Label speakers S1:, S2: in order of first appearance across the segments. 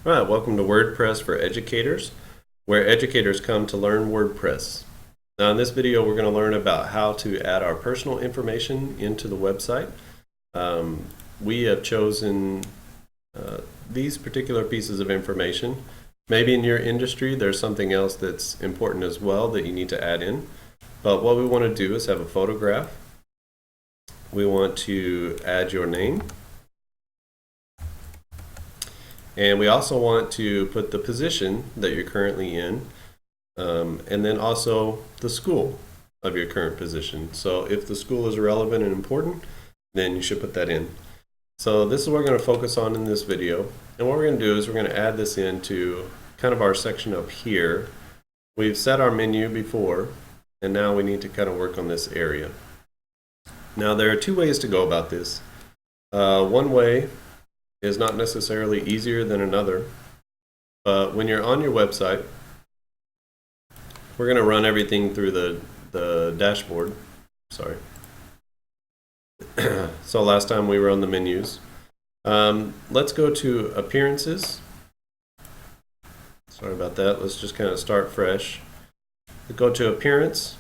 S1: All right, welcome to WordPress for Educators, where educators come to learn WordPress. Now in this video we're going to learn about how to add our personal information into the website. We have chosen these particular pieces of information. Maybe in your industry there's something else that's important as well that you need to add in. But what we want to do is have a photograph. We want to add your name. And we also want to put the position that you're currently in, and then also the school of your current position. So if the school is relevant and important, then you should put that in. So this is what we're going to focus on in this video. And what we're going to do is we're going to add this into kind of our section up here. We've set our menu before, and now we need to kind of work on this area. Now there are two ways to go about this. One way is not necessarily easier than another, but when you're on your website, we're going to run everything through the dashboard. Sorry. So last time we were on the menus. Let's go to appearances. Sorry about that. Let's just kind of start fresh. We go to appearance,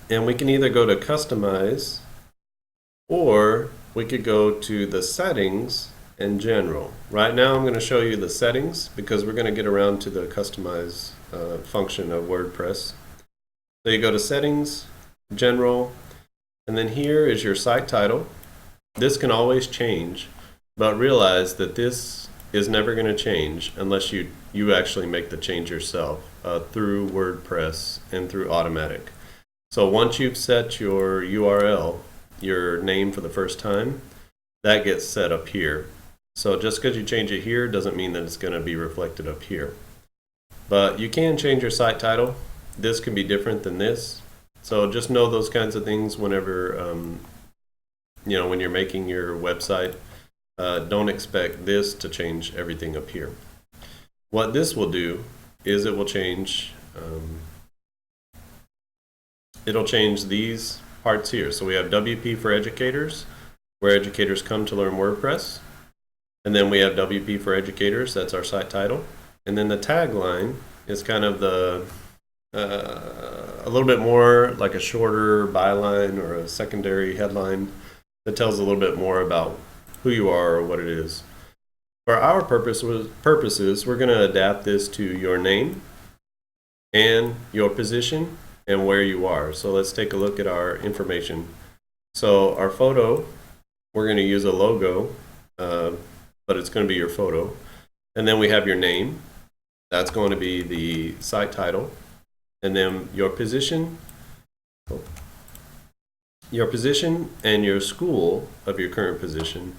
S1: and we can either go to customize, or we could go to the settings and general. Right now I'm going to show you the settings because we're going to get around to the customize function of WordPress. So you go to settings, general, and then here is your site title. This can always change, but realize that this is never going to change unless you actually make the change yourself through WordPress and through Automatic. So once you've set your URL, your name for the first time, that gets set up here. So just because you change it here doesn't mean that it's going to be reflected up here. But you can change your site title. This can be different than this. So just know those kinds of things whenever, when you're making your website. Don't expect this to change everything up here. What this will do is it will change, it'll change these parts here. So we have WP for educators, where educators come to learn WordPress. And then we have WP for educators, that's our site title. And then the tagline is kind of the a little bit more like a shorter byline or a secondary headline that tells a little bit more about who you are or what it is. For our purposes, we're going to adapt this to your name and your position and where you are. So let's take a look at our information. So our photo, we're going to use a logo, but it's going to be your photo. And then we have your name. That's going to be the site title. And then your position and your school of your current position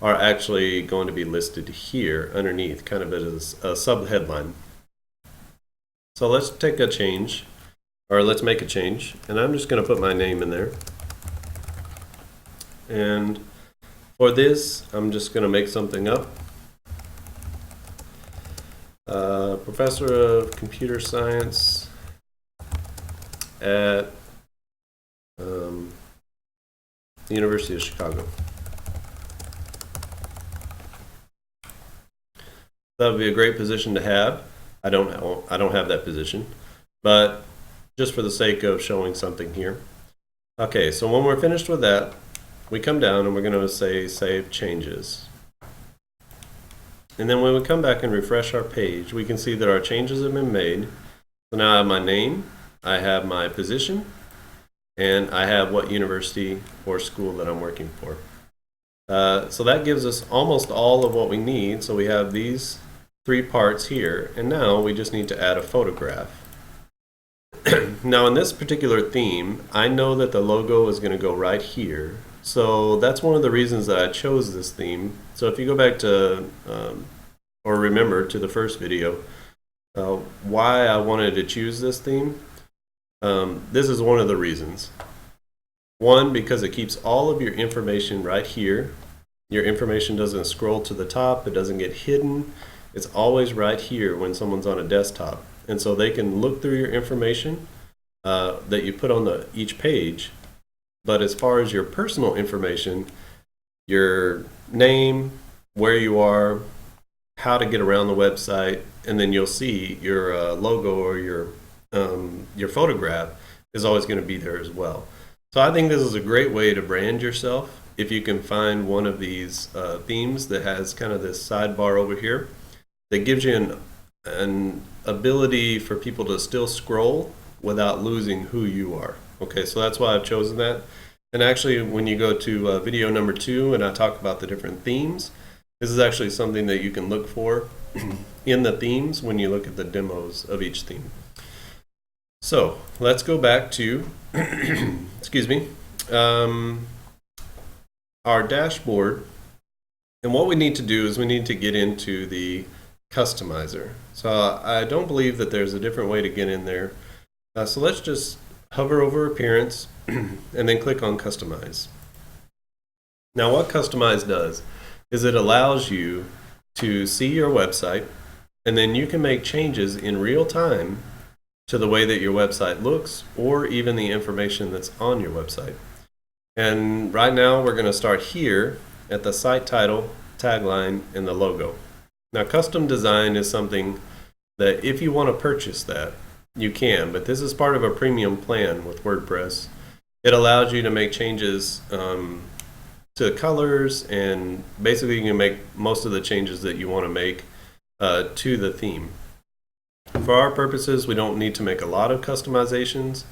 S1: are actually going to be listed here underneath, kind of as a sub-headline. So let's take a change. Or let's make a change, and I'm just going to put my name in there. And for this, I'm just going to make something up. Professor of Computer Science at the University of Chicago. That would be a great position to have. I don't have that position, but just for the sake of showing something here. Okay, so when we're finished with that, we come down and we're going to say Save Changes. And then when we come back and refresh our page, we can see that our changes have been made. So now I have my name, I have my position, and I have what university or school that I'm working for. So that gives us almost all of what we need. So we have these three parts here, and now we just need to add a photograph. Now in this particular theme, I know that the logo is going to go right here. So that's one of the reasons that I chose this theme. So if you go back to, or remember to the first video, why I wanted to choose this theme, this is one of the reasons. One, because it keeps all of your information right here. Your information doesn't scroll to the top, it doesn't get hidden. It's always right here when someone's on a desktop. And so they can look through your information that you put on each page. But as far as your personal information, your name, where you are, how to get around the website, and then you'll see your logo or your photograph is always going to be there as well. So I think this is a great way to brand yourself. If you can find one of these themes that has kind of this sidebar over here that gives you an ability for people to still scroll without losing who you are. Okay, so that's why I've chosen that. And actually, when you go to video number 2 and I talk about the different themes, this is actually something that you can look for in the themes when you look at the demos of each theme. So let's go back to, excuse me, our dashboard. And what we need to do is we need to get into the customizer. So I don't believe that there's a different way to get in there. So let's just hover over appearance and then click on customize. Now what customize does is it allows you to see your website, and then you can make changes in real time to the way that your website looks or even the information that's on your website. And right now we're going to start here at the site title, tagline, and the logo. Now custom design is something that if you want to purchase that, you can, but this is part of a premium plan with WordPress. It allows you to make changes to colors, and basically you can make most of the changes that you want to make to the theme. For our purposes, we don't need to make a lot of customizations,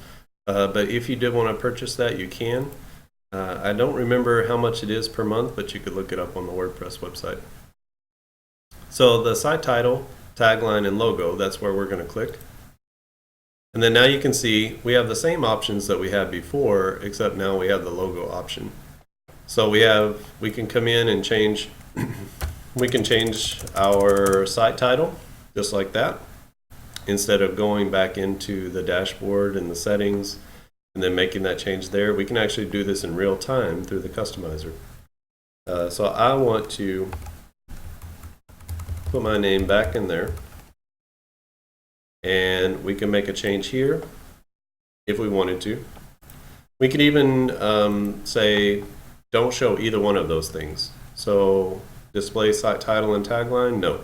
S1: but if you did want to purchase that, you can. I don't remember how much it is per month, but you could look it up on the WordPress website. So the site title, tagline, and logo, that's where we're going to click. And then now you can see we have the same options that we had before, except now we have the logo option. So we can come in and change, we can change our site title just like that. Instead of going back into the dashboard and the settings and then making that change there, we can actually do this in real time through the customizer. So I want to put my name back in there, and we can make a change here if we wanted to. We could even say don't show either one of those things. So display site title and tagline, no.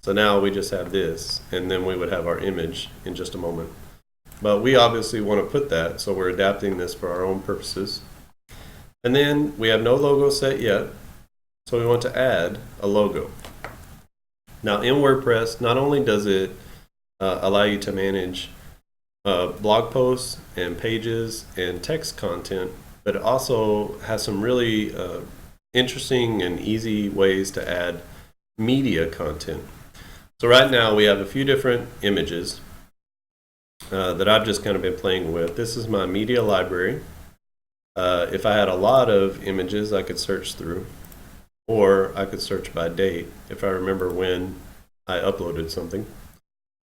S1: So now we just have this, and then we would have our image in just a moment. But we obviously want to put that, so we're adapting this for our own purposes. And then we have no logo set yet, so we want to add a logo. Now in WordPress, not only does it allow you to manage blog posts and pages and text content, but it also has some really interesting and easy ways to add media content. So right now we have a few different images that I've just kind of been playing with. This is my media library. If I had a lot of images, I could search through, or I could search by date if I remember when I uploaded something.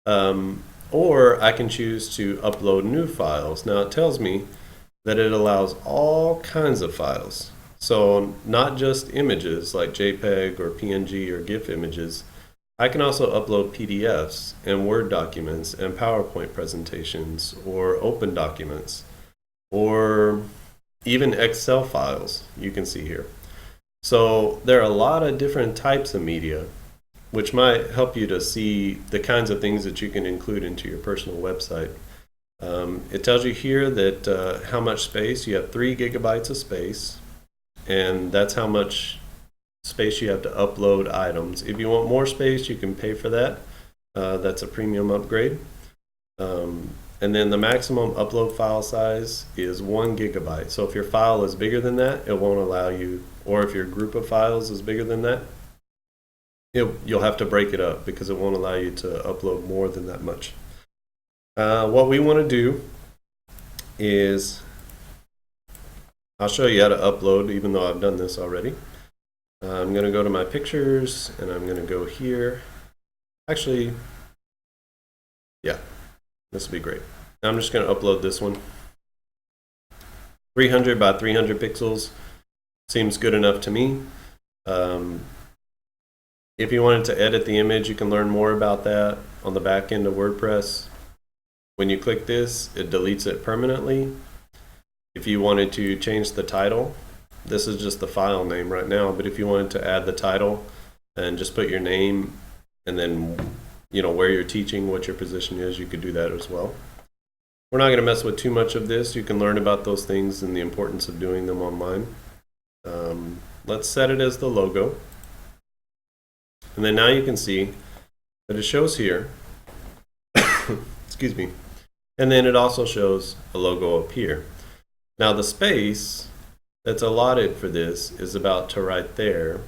S1: Or I can choose to upload new files. Now it tells me that it allows all kinds of files. So not just images like JPEG or PNG or GIF images. I can also upload PDFs and Word documents and PowerPoint presentations or open documents or even Excel files you can see here. So there are a lot of different types of media, which might help you to see the kinds of things that you can include into your personal website. It tells you here that how much space. You have 3 gigabytes of space, and that's how much space you have to upload items. If you want more space, you can pay for that. That's a premium upgrade. And then the maximum upload file size is 1 gigabyte. So if your file is bigger than that, it won't allow you, or if your group of files is bigger than that, you'll have to break it up because it won't allow you to upload more than that much. What we want to do is, I'll show you how to upload, even though I've done this already. I'm going to go to my pictures, and I'm going to go here. Actually, yeah, this will be great. Now I'm just going to upload this one. 300 by 300 pixels seems good enough to me. If you wanted to edit the image, you can learn more about that on the back end of WordPress. When you click this, it deletes it permanently. If you wanted to change the title, this is just the file name right now, but if you wanted to add the title, and just put your name and then where you're teaching, what your position is. You could do that as well. We're not going to mess with too much of this. You can learn about those things and the importance of doing them online. Let's set it as the logo. And then now you can see that it shows here. Excuse me. And then it also shows a logo up here. Now the space that's allotted for this is about to right there.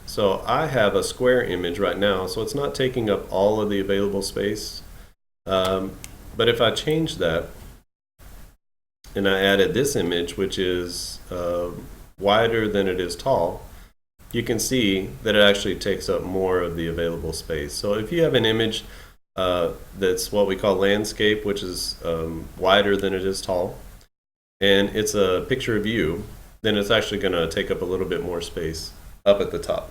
S1: So I have a square image right now, so it's not taking up all of the available space. But if I change that and I added this image, which is wider than it is tall, you can see that it actually takes up more of the available space. So if you have an image that's what we call landscape, which is wider than it is tall, and it's a picture of you, then it's actually going to take up a little bit more space up at the top.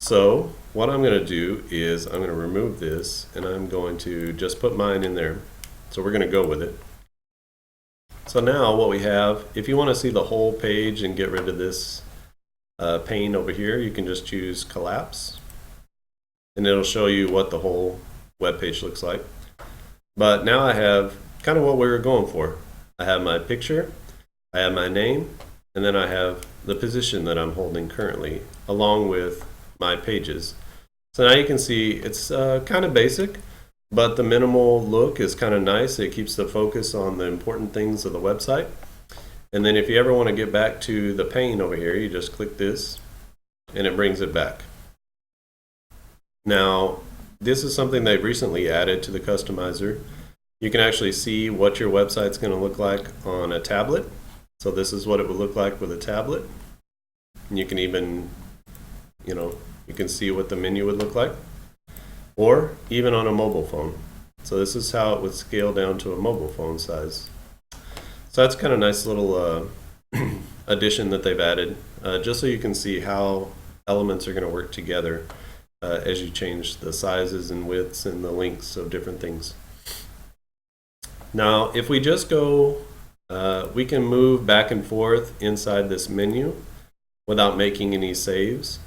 S1: So what I'm going to do is I'm going to remove this, and I'm going to just put mine in there. So we're going to go with it. So now what we have, if you want to see the whole page and get rid of this pane over here, you can just choose collapse, and it'll show you what the whole web page looks like. But now I have kind of what we were going for. I have my picture, I have my name, and then I have the position that I'm holding currently, along with my pages. So now you can see it's kind of basic, but the minimal look is kind of nice. It keeps the focus on the important things of the website. And then if you ever want to get back to the pane over here, you just click this and it brings it back. Now, this is something they've recently added to the customizer. You can actually see what your website's going to look like on a tablet. So this is what it would look like with a tablet. And you can even, you can see what the menu would look like. Or even on a mobile phone. So this is how it would scale down to a mobile phone size. So that's kind of nice little addition that they've added, just so you can see how elements are going to work together as you change the sizes and widths and the lengths of different things. Now, if we just go, we can move back and forth inside this menu without making any saves.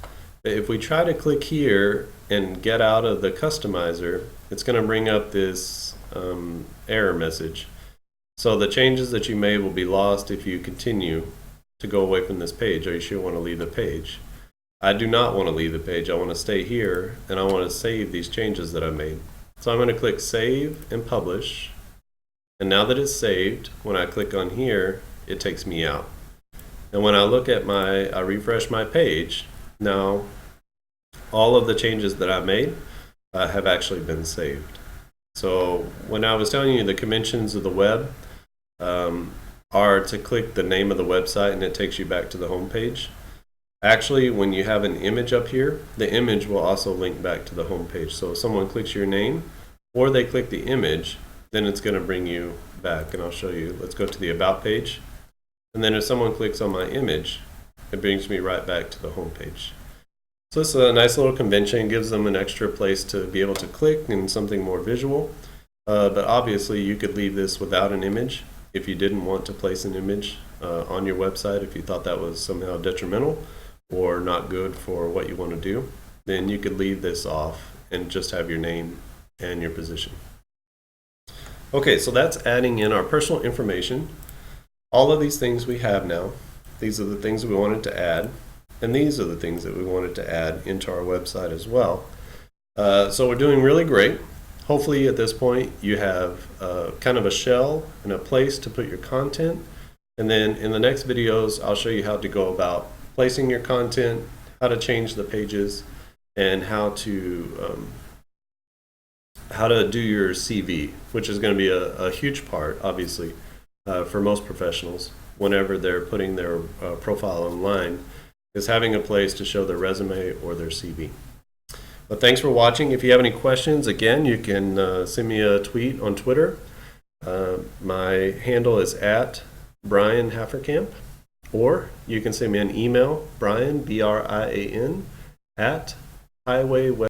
S1: If we try to click here and get out of the customizer, it's going to bring up this error message. So the changes that you made will be lost if you continue to go away from this page, or you should want to leave the page. I do not want to leave the page. I want to stay here, and I want to save these changes that I made. So I'm going to click Save and Publish. And now that it's saved, when I click on here, it takes me out. And when I look at I refresh my page, now all of the changes that I made have actually been saved. So when I was telling you the conventions of the web are to click the name of the website and it takes you back to the home page. Actually, when you have an image up here, the image will also link back to the home page. So if someone clicks your name or they click the image, then it's going to bring you back. And I'll show you. Let's go to the About page. And then if someone clicks on my image, it brings me right back to the home page. So it's a nice little convention. It gives them an extra place to be able to click and something more visual. But obviously, you could leave this without an image if you didn't want to place an image on your website. If you thought that was somehow detrimental or not good for what you want to do, then you could leave this off and just have your name and your position. Okay, so that's adding in our personal information. All of these things we have now. These are the things we wanted to add, and these are the things that we wanted to add into our website as well. So we're doing really great. Hopefully at this point you have kind of a shell and a place to put your content. And then in the next videos, I'll show you how to go about placing your content, how to change the pages, and how to do your CV, which is going to be a huge part, obviously, for most professionals whenever they're putting their profile online, is having a place to show their resume or their CV. But thanks for watching. If you have any questions, again, you can send me a tweet on Twitter. My handle is @BrianHafferkamp, or you can send me an email, Brian, B-R-I-A-N, @highwayweb.